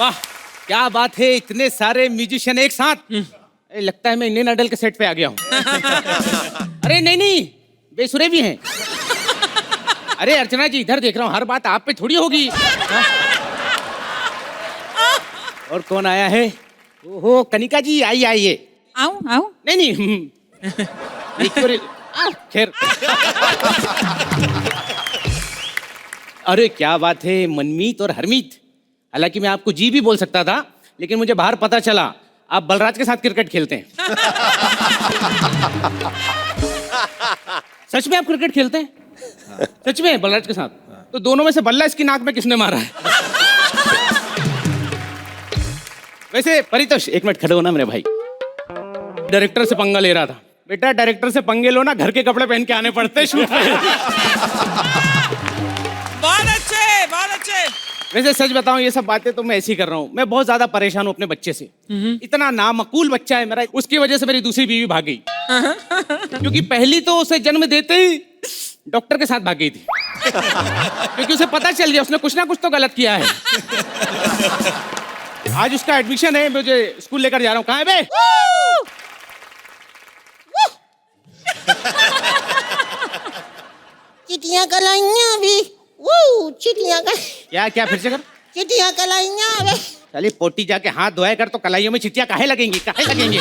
वाह क्या बात है, इतने सारे म्यूजिशियन एक साथ। लगता है मैं इंडियन आइडल के सेट पे आ गया हूँ। अरे नहीं नहीं, बेसुरे भी हैं। अरे अर्चना जी इधर देख रहा हूँ, हर बात आप पे थोड़ी होगी। और कौन आया है? ओहो कनिका जी, आइए आइए। आऊं आऊं? नहीं नहीं खैर। अरे क्या बात है, मनमीत और हरमीत। हालांकि मैं आपको जी भी बोल सकता था, लेकिन मुझे बाहर पता चला आप बलराज के साथ क्रिकेट खेलते हैं। सच में आप क्रिकेट खेलते हैं? सच में बलराज के साथ? तो दोनों में से बल्ला इसकी नाक में किसने मारा है? वैसे परितोष एक मिनट खड़े हो ना मेरे भाई। डायरेक्टर से पंगा ले रहा था। बेटा डायरेक्टर से पंगे लो ना, घर के कपड़े पहन के आने पड़ते शूट पे। बहुत अच्छे बहुत अच्छे। वैसे सच बताऊं, ये सब बातें तो मैं ऐसी कर रहा हूँ। मैं बहुत ज्यादा परेशान हूँ अपने बच्चे से। इतना नामकूल बच्चा है मेरा, उसकी वजह से मेरी दूसरी बीवी भाग गई। क्योंकि पहली तो उसे जन्म देते ही डॉक्टर के साथ भाग गई थी। क्योंकि उसे पता चल गया उसने कुछ ना कुछ तो गलत किया है। आज उसका एडमिशन है, मुझे स्कूल लेकर जा रहा हूँ। कहाँ है बे? चिटियां कलाइयां भी, चिटियां का क्या क्या फिर से कर? चिटियां कलाइयां बे। चलिए पोटी जाके हाथ धोया कर, तो कलाइयों में चिट्टियां काहे लगेंगी, काहे लगेंगी?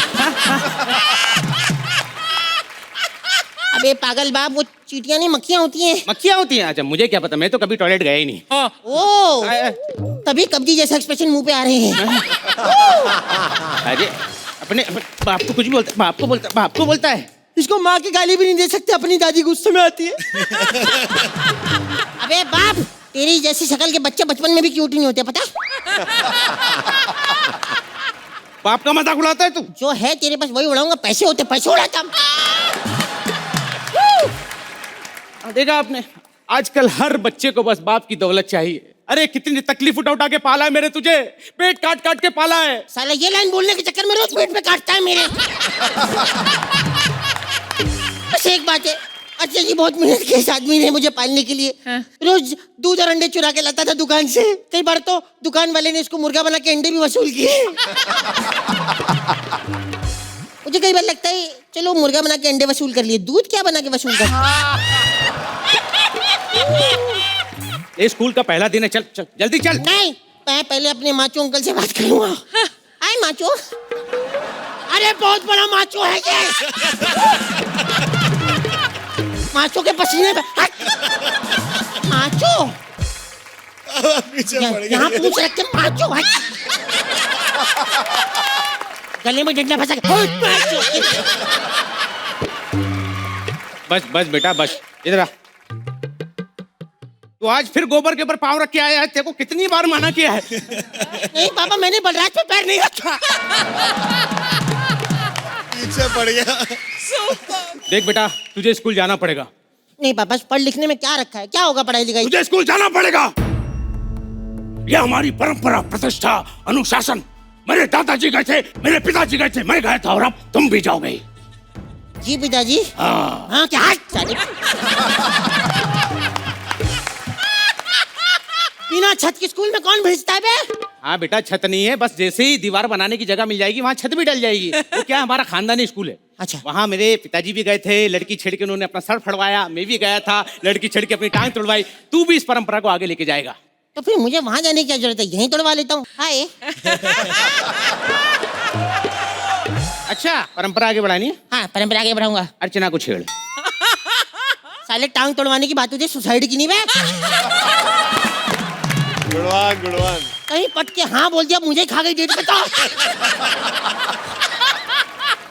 अबे पागल बाप, वो चीटियां नहीं मक्खियां होती हैं। मक्खियां होती हैं? अच्छा मुझे क्या पता, मैं तो कभी टॉयलेट गया ही नहीं। ओ तभी कब्जी जैसा एक्सप्रेशन मुंह पे आ रहे हैं। अरे अपने बाप को कुछ भी बोलता, बाप को बोलता है। इसको माँ की गाली भी नहीं दे सकते, अपनी दादी गुस्से में आती है। अबे बाप, तेरी जैसी शक्ल के बच्चे बचपन में भी क्यूट नहीं होते, पता? बाप का मजाक उड़ाता है तू? जो है तेरे पास वही उड़ाऊंगा, पैसे होते पैसे उड़ाता। देखा आपने, आजकल हर बच्चे को बस बाप की दौलत चाहिए। अरे कितनी तकलीफ उठा के पाला है मेरे तुझे, पेट काट काट के पाला है। साला ये लाइन बोलने के चक्कर में रोज पेट पे काटता है मेरे। बस एक बात है, अच्छा जी बहुत मेहनत के इस आदमी ने मुझे पालने के लिए। रोज दूध और अंडे चुरा के लाता था दुकान से। कई बार तो दुकान वाले ने इसको मुर्गा बना के अंडे भी वसूल किए। मुझे कई बार लगता है चलो मुर्गा बना के अंडे वसूल कर लिए, दूध क्या बना के वसूल कर। ये स्कूल का पहला दिन है, चल चल जल्दी चल। नहीं, मैं पहले अपने माचो अंकल से बात करूंगा। आए माचो। अरे बहुत बड़ा माचो है ये। माचो के पसीने पे माचो यहाँ पूछ रख के माचो है। गले में डंडा फंसा के बस बस बेटा बस, इधर आ। तो आज फिर गोबर के ऊपर पाँव रख के आया है, तेरे को कितनी बार मना किया है? नहीं पापा, मैंने बलराज पे पैर नहीं रखा। पीछे पड़ गया। देख बेटा, तुझे स्कूल जाना पड़ेगा। नहीं पापा, पढ़ लिखने में क्या रखा है, क्या होगा पढ़ाई लिखाई? तुझे स्कूल जाना पड़ेगा। यह हमारी परंपरा, प्रतिष्ठा, अनुशासन। मेरे दादाजी गए थे, मेरे पिताजी गए थे, मैं गया था, और अब तुम भी जाओगे। जी पिताजी। हाँ क्या? बिना छत के स्कूल में कौन भेजता है बे? हाँ बेटा, छत नहीं है, बस जैसे ही दीवार बनाने की जगह मिल जाएगी वहाँ छत भी डल जाएगी। वो क्या हमारा खानदानी स्कूल है। अच्छा। वहाँ मेरे पिताजी भी गए थे, लड़की छेड़ के उन्होंने अपना सर फड़वाया। मैं भी गया था, लड़की छेड़ के अपनी टांग तोड़वाई। तू भी इस परंपरा को आगे लेके जाएगा। तो फिर मुझे वहाँ जाने की क्या जरूरत है, यहीं तोड़वा लेता हूँ। हाय। अच्छा परंपरा आगे बढ़ानी है? हाँ परंपरा आगे बढ़ाऊंगा। अर्चना को छेड़। साले टांग तोड़वाने की बात होती है, सुसाइड की नहीं बे। गुणवान गुणवान कहीं पट के हाँ बोल दिया, मुझे खा गई डेट पे। तो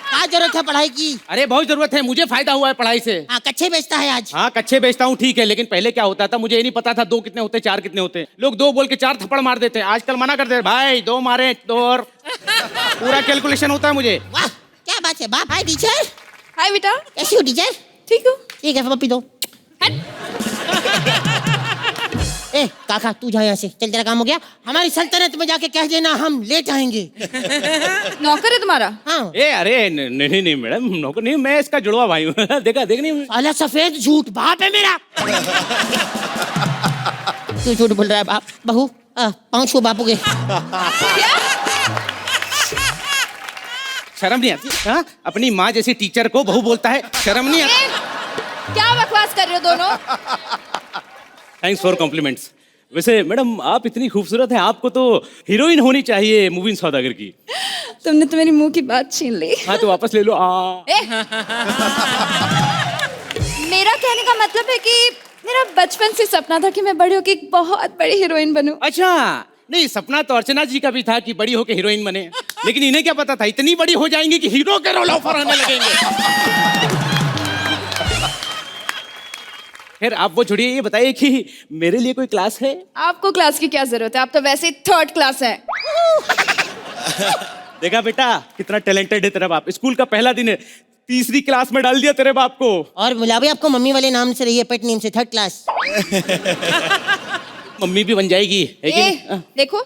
क्या जरूरत है पढ़ाई की? अरे बहुत जरूरत है, मुझे फायदा हुआ है पढ़ाई से। हाँ कच्चे बेचता है आज। हाँ कच्चे बेचता हूँ ठीक है, लेकिन पहले क्या होता था मुझे ये नहीं पता था 2 कितने होते, 4 कितने होते। लोग 2 बोल के 4 थप्पड़ मार देते हैं। आजकल मना कर दे भाई, 2 मारे 2 और पूरा कैलकुलेशन होता है मुझे। वाह क्या बात है बाप। हाय टीचर। हाय बेटा, कैसी हो टीचर? ठीक हो? ठीक है पप्पी दो। ए काका तू जा यहाँ से, चल तेरा काम हो गया। हमारी सल्तनत में जाके कह देना हम लेट आएंगे। नौकर है तुम्हारा? हाँ। ए अरे नहीं नहीं मैडम, नौकर नहीं, मैं इसका जुड़वा भाई हूँ। देखा देख नहीं। साला सफेद झूठ बाप है मेरा। तू झूठ बोल रहा है बाप। बहू पाँव छू बापू के। शर्म नहीं आती? हाँ, अपनी माँ जैसी टीचर को बहू बोलता है, शर्म नहीं आती? क्या बकवास कर रहे हो दोनों? Thanks for compliments. वैसे मैडम आप इतनी खूबसूरत हैं, आपको तो हीरोइन होनी चाहिए मूवी सौदागर की। तुमने तो मेरी मुंह की बात छीन ली। हाँ तो वापस ले लो। मेरा कहने का मतलब है कि मेरा बचपन से सपना था कि मैं बड़ी होकर एक बहुत बड़ी हीरोइन बनूं। अच्छा, नहीं सपना तो अर्चना जी का भी था कि बड़ी होकर हीरोइन बने, लेकिन इन्हें क्या पता था इतनी बड़ी हो जाएंगी कि हीरो के रोल ऑफर आने लगेंगे। फिर आप वो छोड़िए, ये बताइए कि मेरे लिए कोई क्लास है? आपको क्लास की क्या जरूरत है? आप तो वैसे ही 3rd क्लास हैं। देखा बेटा कितना टैलेंटेड है तेरा बाप। स्कूल का पहला दिन है, 3री क्लास में डाल दिया तेरे बाप को। और मिला भी आपको मम्मी वाले नाम से रही है, पेट नेम से 3rd क्लास। मम्मी भी बन जाएगी है कि नहीं? देखो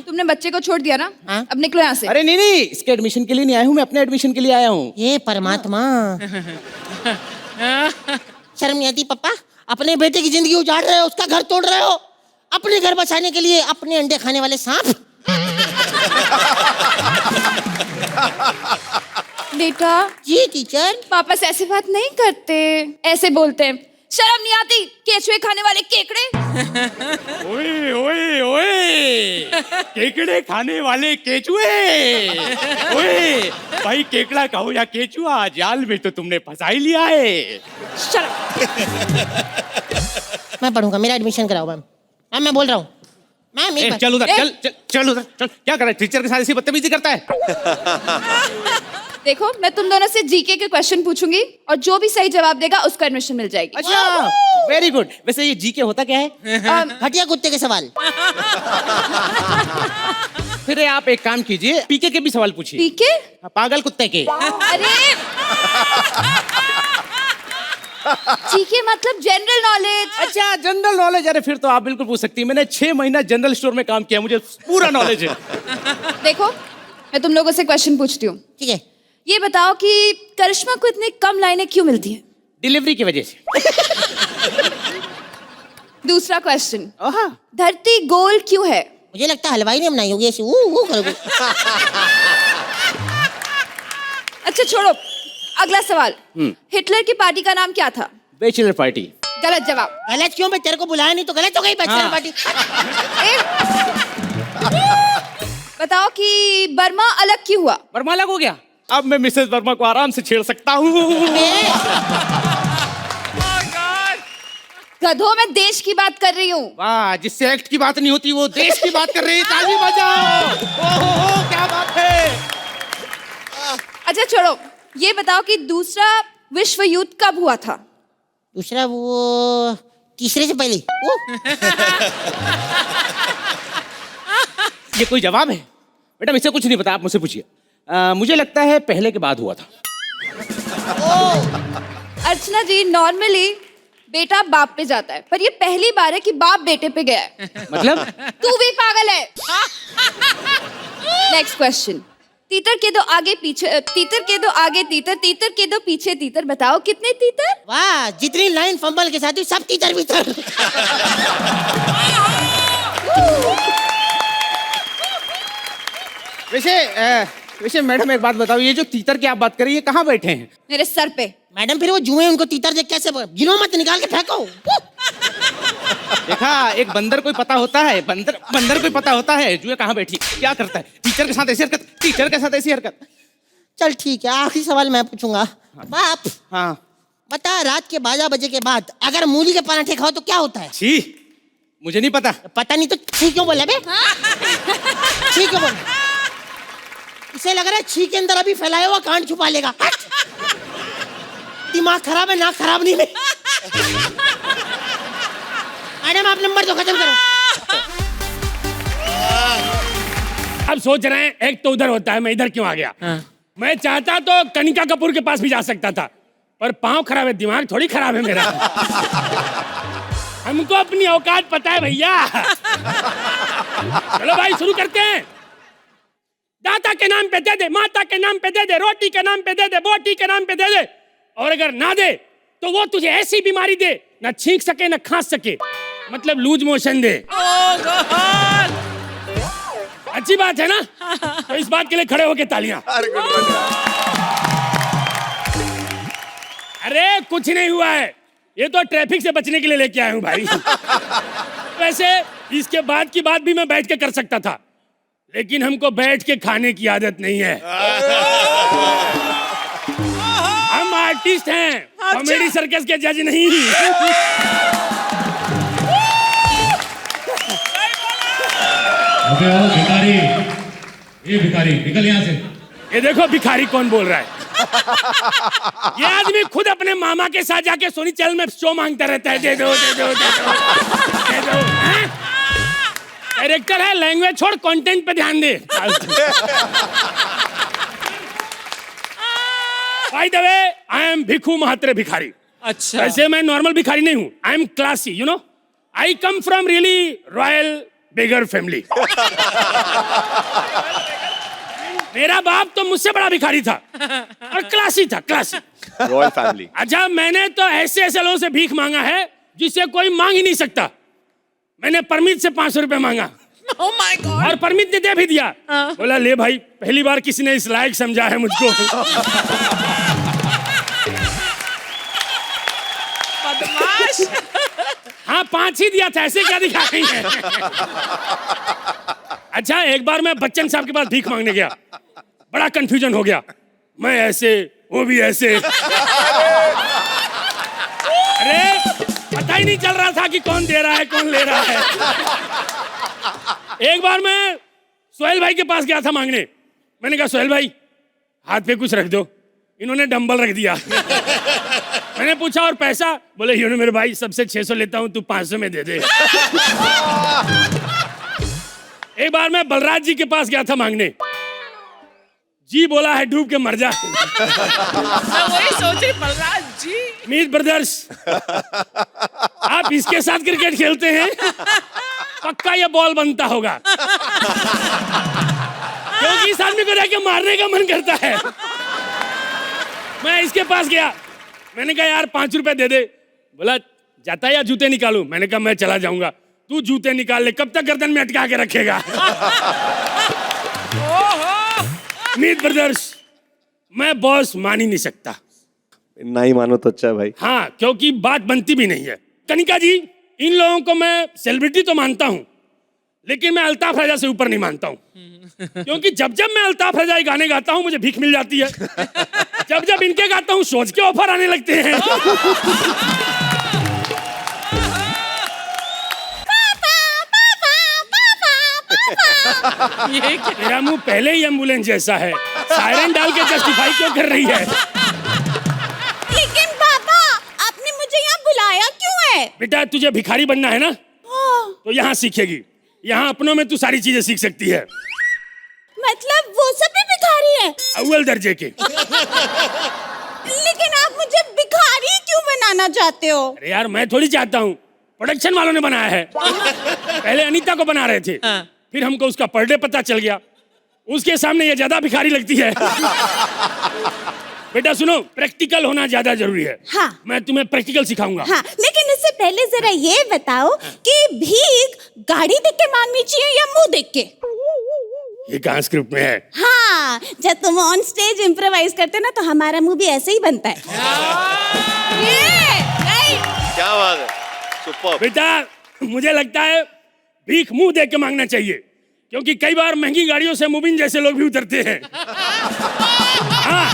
तुमने बच्चे को छोड़ दिया ना, अब निकलो यहाँ से। अरे नहीं नहीं, इसके एडमिशन के लिए नहीं आया हूँ मैं, अपने एडमिशन के लिए आया हूँ। ये परमात्मा, शर्म नहीं आती पापा? अपने बेटे की जिंदगी उजाड़ रहे हो, उसका घर तोड़ रहे हो, अपने घर बचाने के लिए अपने अंडे खाने वाले सांप। बेटा जी टीचर। पापा से ऐसी बात नहीं करते, ऐसे बोलते हैं। शर्म नहीं आती? केचुए खाने वाले केकड़े। ओए ओए ओए, केकड़े खाने वाले केचुए। ओए भाई, केकड़ा कहो या केचुआ, जाल में तो तुमने फंसा ही लिया है। मैं पढ़ूंगा, मेरा एडमिशन कराओ मैम। मैम मैं बोल रहा हूँ मैम। एक बार- चल उधर, चल चल चल उधर चल। क्या कर रहा है? टीचर के साथ ऐसी बदतमीजी करता है? देखो मैं तुम दोनों से जीके के क्वेश्चन पूछूंगी और जो भी सही जवाब देगा उसको एडमिशन मिल जाएगी। अच्छा, वेरी गुड। वैसे ये जीके होता क्या है? हटिया कुत्ते के सवाल। फिर आप एक काम कीजिए, पीके के भी सवाल पूछिए। पीके? पागल कुत्ते के। अरे जीके मतलब जनरल नॉलेज। अच्छा, जनरल नॉलेज। अरे फिर तो आप बिल्कुल पूछ सकती हैं, मैंने 6 महीना जनरल स्टोर में काम किया, मुझे पूरा नॉलेज है। देखो मैं तुम लोगों से क्वेश्चन पूछती हूँ, ठीक है। ये बताओ कि करिश्मा को इतनी कम लाइनें क्यों मिलती हैं? डिलीवरी की वजह से। दूसरा क्वेश्चन, ओहा, धरती गोल क्यों है? मुझे लगता है हलवाई ने बनाई होगी ऐसी ऊ करोगे। अच्छा छोड़ो, अगला सवाल, हिटलर की पार्टी का नाम क्या था? Bachelor party. गलत जवाब। गलत क्यों? मैं तेरे को बुलाया नहीं तो गलत हो गई बैचलर हाँ। पार्टी। बताओ कि बर्मा अलग क्यों हुआ? वर्मा अलग हो गया? अब मैं मिसेस वर्मा को आराम से छेड़ सकता हूँ। गधों में देश की बात कर रही हूँ। वाह, जिससे एक्ट की बात नहीं होती वो देश की बात कर रही है। ताली बजाओ। ओहो, क्या बात है। अच्छा छोड़ो, ये बताओ कि दूसरा विश्व युद्ध कब हुआ था? दूसरा वो तीसरे से पहले। ये कोई जवाब है? बेटा मुझसे कुछ नहीं पता, आप मुझसे पूछिए। मुझे लगता है पहले के बाद हुआ था। अर्चना जी, नॉर्मली बेटा बाप पे जाता है, पर ये पहली बार है कि बाप बेटे पे गया है। मतलब? तू भी पागल है। नेक्स्ट क्वेश्चन, तीतर के दो आगे पीछे, तीतर के दो आगे तीतर, तीतर के दो पीछे तीतर, बताओ कितने तीतर? वाह, जितनी लाइन फंबल के साथ हुई सब तीतर भीतर। वैसे मैडम एक बात बताओ, ये जो तीतर की आप बात कर रही है कहाँ बैठे हैं? मेरे सर पे। मैडम फिर वो जुए उनको तीतर देख कैसे गिनो मत, निकाल के फेंको। देखा, एक बंदर कोई पता होता है, बंदर कोई पता होता है जुए कहाँ बैठी क्या करता है। टीचर के साथ ऐसी हरकत, टीचर के साथ ऐसी हरकत। चल ठीक है, आखिरी सवाल मैं पूछूंगा। बाप हाँ, बता, रात के 12 बजे के बाद अगर मूली के पराठे खाओ तो क्या होता है? छी, मुझे नहीं पता। पता नहीं तो छी क्यों बोला बे? छी क्यों बोला? इसे लग रहा है छी के अंदर अभी फैलाया हुआ कांड छुपा लेगा। दिमाग खराब है, ना खराब नहीं है। मैडम आप नंबर दो, खत्म करो। अब सोच रहे हैं एक तो उधर होता है, मैं इधर क्यों आ गया? मैं चाहता तो कनिका कपूर के पास भी जा सकता था, पर पाँव खराब है, दिमाग थोड़ी खराब है मेरा। हमको अपनी औकात पता है भैया। चलो भाई शुरू करते हैं। दाता के नाम पे दे दे, माता के नाम पे दे दे, रोटी के नाम पे दे दे, बोटी के नाम पे दे दे, और अगर ना दे तो वो तुझे ऐसी बीमारी दे ना छींक सके ना खांस सके, मतलब लूज मोशन दे। Oh God! सच्ची बात है ना? तो इस बात के लिए खड़े होके तालियां। अरे गुडवन यार। अरे कुछ नहीं हुआ है, ये तो ट्रैफिक से बचने के लिए लेके आया हूँ भाई। वैसे इसके बाद की बात भी मैं बैठ के कर सकता था, लेकिन हमको बैठ के खाने की आदत नहीं है। हम आर्टिस्ट हैं, कॉमेडी सर्कस के जज नहीं। अबे ओ भिखारी, ये भिखारी निकल यहाँ से। ये देखो भिखारी कौन बोल रहा है। ये आदमी खुद अपने मामा के साथ जाके सोनी चैनल में शो मांगता रहता है, दे दो दे दो दे दो दे दो। डायरेक्टर है, लैंग्वेज छोड़, कंटेंट पे ध्यान दे। By the way, I am Bhikhu Mhatre भिखारी। अच्छा। वैसे मैं नॉर्मल भिखारी नहीं हूँ, I am classy, you know. I come from really royal beggar family. मेरा बाप तो मुझसे बड़ा भिखारी था और क्लासी था, क्लासी। Royal family. अच्छा, मैंने तो ऐसे ऐसे लोगों से भीख मांगा है जिसे कोई मांग ही नहीं सकता। मैंने परमित से 500 रुपए मांगा Oh my God! और परमित ने दे भी दिया। बोला ले भाई, पहली बार किसी ने इस लायक समझा है मुझको। बदमाश। हाँ 5 ही दिया था, ऐसे क्या दिखा रही है। अच्छा, एक बार मैं बच्चन साहब के पास भीख मांगने गया, बड़ा कंफ्यूजन हो गया। मैं ऐसे, वो भी ऐसे। अरे पता ही नहीं चल रहा था कि कौन दे रहा है कौन ले रहा है। एक बार मैं सोहेल भाई के पास गया था मांगने। मैंने कहा सोहेल भाई हाथ पे कुछ रख दो। इन्होंने डंबल रख दिया। मैंने पूछा और पैसा? बोले ये मेरे भाई, सबसे 600 लेता हूं, तू 500 में दे दे। एक बार मैं बलराज जी के पास गया था मांगने। जी बोला है डूब के मर जा। मैं वही सोच रही, बलराज जी। मीत ब्रदर्स, आप इसके साथ क्रिकेट खेलते हैं? पक्का ये बॉल बनता होगा, क्योंकि इस आदमी को जाके मारने का मन करता है। मैं इसके पास गया, मैंने कहा यार 5 रुपए दे दे। बोला जाता है या जूते निकालूं? मैंने कहा मैं चला जाऊंगा, तू जूते निकाल ले, कब तक गर्दन में अटका के रखेगा। मीत ब्रदर्स, मैं बॉस मान ही नहीं सकता। ना ही मानो तो अच्छा है भाई। हाँ, क्योंकि बात बनती भी नहीं है। कनिका जी, इन लोगों को मैं सेलिब्रिटी तो मानता हूँ, लेकिन मैं अल्ताफ राजा से ऊपर नहीं मानता हूँ। क्योंकि जब जब मैं अल्ताफ राजा के गाने गाता हूँ मुझे भीख मिल जाती है। जब जब इनके गाता हूँ सोच के ऑफर आने लगते हैं। ये क्या? मेरा मुंह पहले ही एम्बुलेंस जैसा है, सायरन डाल के जस्टिफाई क्यों कर रही है? लेकिन पापा, आपने मुझे यहाँ बुलाया क्यों है? बेटा तुझे भिखारी बनना है ना, तो यहाँ सीखेगी। यहाँ अपनों में तू सारी चीजें सीख सकती है। मतलब वो सब भी भिखारी है? अव्वल दर्जे के। लेकिन आप मुझे भिखारी क्यों बनाना चाहते हो? अरे यार मैं थोड़ी चाहता हूँ, प्रोडक्शन वालों ने बनाया है। पहले अनीता को बना रहे थे, फिर हमको उसका पर डे पता चल गया, उसके सामने ये ज्यादा भिखारी लगती है। बेटा सुनो, प्रैक्टिकल होना ज्यादा जरूरी है। हाँ। मैं तुम्हें प्रैक्टिकल सिखाऊंगा। हाँ, लेकिन इससे पहले जरा ये बताओ कि भीख गाड़ी देख के मांगनी चाहिए या मुंह देख के? ये कहाँ स्क्रिप्ट में है? हाँ, जब तुम ऑन स्टेज इम्प्रोवाइज करते ना तो हमारा मुंह भी ऐसे ही बनता है। ये, नहीं। क्या बात है, सुपर। बेटा मुझे लगता है भीख मुंह देख के मांगना चाहिए, क्योंकि कई बार महंगी गाड़ियों से मुबिन जैसे लोग भी उतरते हैं। हाँ,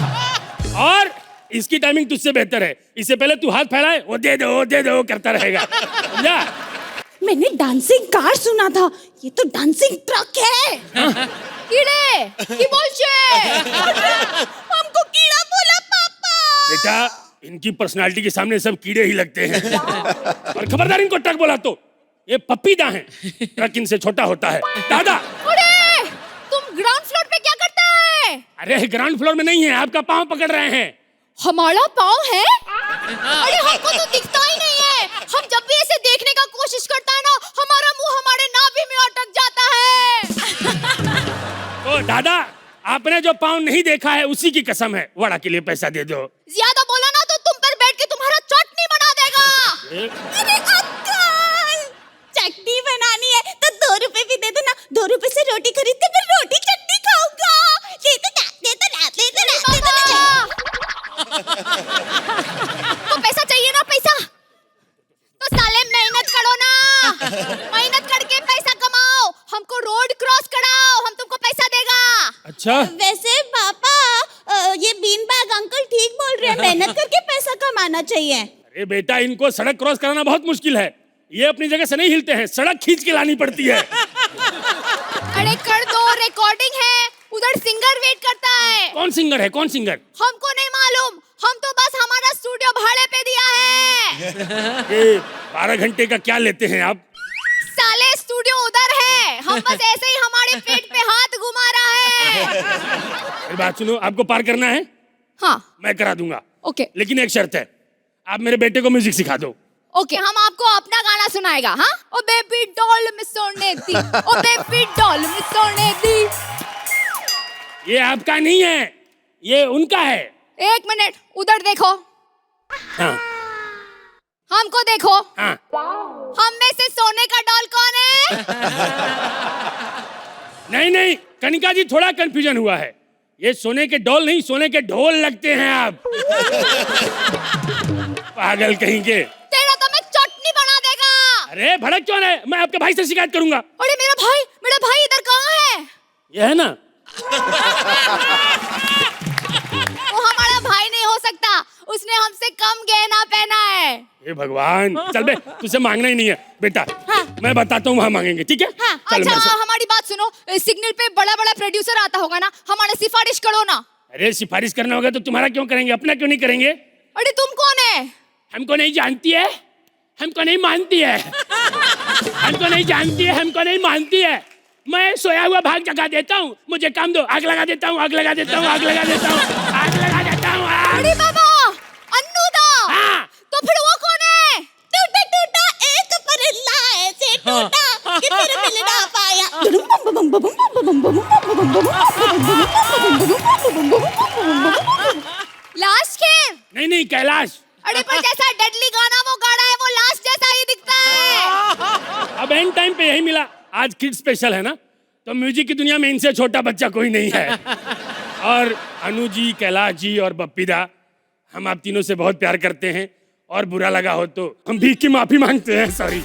और इसकी टाइमिंग तुझसे बेहतर है। इससे पहले तू हाथ फैलाए, वो दे दो करता रहेगा, समझा? मैंने डांसिंग कार सुना था, ये तो डांसिंग ट्रक है। कीड़े की बोलचे। हमको कीड़ा बोला पापा। बेटा इनकी पर्सनालिटी के सामने सब कीड़े ही लगते हैं। और खबरदार इनको ट्रक बोला तो ये पपीता है, ट्रक इनसे छोटा होता है। दादा, तुम ग्राउंड फ्लोर पे क्या करता है? अरे ग्राउंड फ्लोर में नहीं है, आपका पाँव पकड़ रहे हैं। हमारा पाँव है? अरे हमको तो दिखता ही नहीं है। हम जब भी ऐसे देखने का कोशिश करता है ना, हमारा मुंह हमारे नाभि में अटक जाता है। तो दादा, आपने जो पाँव नहीं देखा है उसी की कसम है। वड़ा के लिए पैसा दे दो। ज्यादा बोला ना तो तुम पर बैठ के तुम्हारा चटनी बना देगा। अरे अंकल, चटनी बनानी है तो 2 रुपए भी दे दो ना। 2 रुपए से रोटी खरीदते फिर अच्छा वैसे पापा ये बीन बैग अंकल ठीक बोल रहे हैं, मेहनत करके पैसा कमाना चाहिए। अरे बेटा, इनको सड़क क्रॉस कराना बहुत मुश्किल है, ये अपनी जगह से नहीं हिलते हैं, सड़क खींच के लानी पड़ती है। अरे कर दो, रिकॉर्डिंग है, उधर सिंगर वेट करता है। कौन सिंगर है, कौन सिंगर? हमको नहीं मालूम, हम तो बस हमारा स्टूडियो भाड़े पे दिया है। ये 12 घंटे का क्या लेते हैं आप? साले स्टूडियो उधर है, हम बस ऐसे ही हमारे पेट पे हाथ घुमा रहा है। मेरी बात सुनो, आपको पार करना है? हाँ मैं करा दूंगा, ओके लेकिन एक शर्त है, आप मेरे बेटे को म्यूजिक सिखा दो। ओके, हम आपको अपना गाना सुनाएगा। हाँ, ओ बेबी डॉल में सोने दी, ओ बेबी डॉल में सोने दी। ये आपका नहीं है, ये उनका है। एक मिनट, उधर देखो, हाँ हमको देखो। हाँ। हम में से सोने का डॉल कौन है? नहीं नहीं कनिका जी, थोड़ा कंफ्यूजन हुआ है, ये सोने के डॉल नहीं, सोने के ढोल लगते हैं आप। पागल कहीं के। तेरा तो मैं चटनी बना देगा। अरे भड़क क्यों रहे, मैं आपके भाई से शिकायत करूंगा। अरे मेरा भाई इधर कहाँ है? ये है ना, वो हमारा भाई नहीं हो सकता, उसने हमसे कम गहना पहना है। हे भगवान, चल बे, तुझसे मांगना ही नहीं है बेटा। हाँ। मैं बताता हूँ, वहाँ मांगेंगे, ठीक है? हाँ, चल अच्छा मेरे साथ। हमारी बात सुनो, सिग्नल पे बड़ा बड़ा प्रोड्यूसर आता होगा ना, हमारा सिफारिश करो ना। अरे सिफारिश करना होगा तो तुम्हारा क्यों करेंगे, अपना क्यों नहीं करेंगे? अरे तुम कौन है? हमको नहीं जानती है, हमको नहीं मानती है, हमको नहीं जानती है, हमको नहीं मानती है। मैं सोया हुआ भाग जगा देता हूँ, मुझे काम दो, आग लगा देता हूँ, आग लगा देता हूँ, आग लगा देता हूँ, आग लगा देता हूँ। अरे बाबा, अन्नू दा। हाँ। तो फिर वो कौन है? टूटा टूटा एक परिल्ला ऐसे टूटा कि फिर मिल ना पाया। लास्ट खेर? नहीं नहीं कैलाश। अरे पर जैसा डेडली गाना वो गा रहा है, वो लास्ट जैसा ही दिखता है। अब एंड टाइम पे यही मिला, आज किड स्पेशल है ना, तो म्यूजिक की दुनिया में इनसे छोटा बच्चा कोई नहीं है। और अनु जी, कैलाश जी और बप्पीदा, हम आप तीनों से बहुत प्यार करते हैं, और बुरा लगा हो तो हम भीख की माफी मांगते हैं, सॉरी।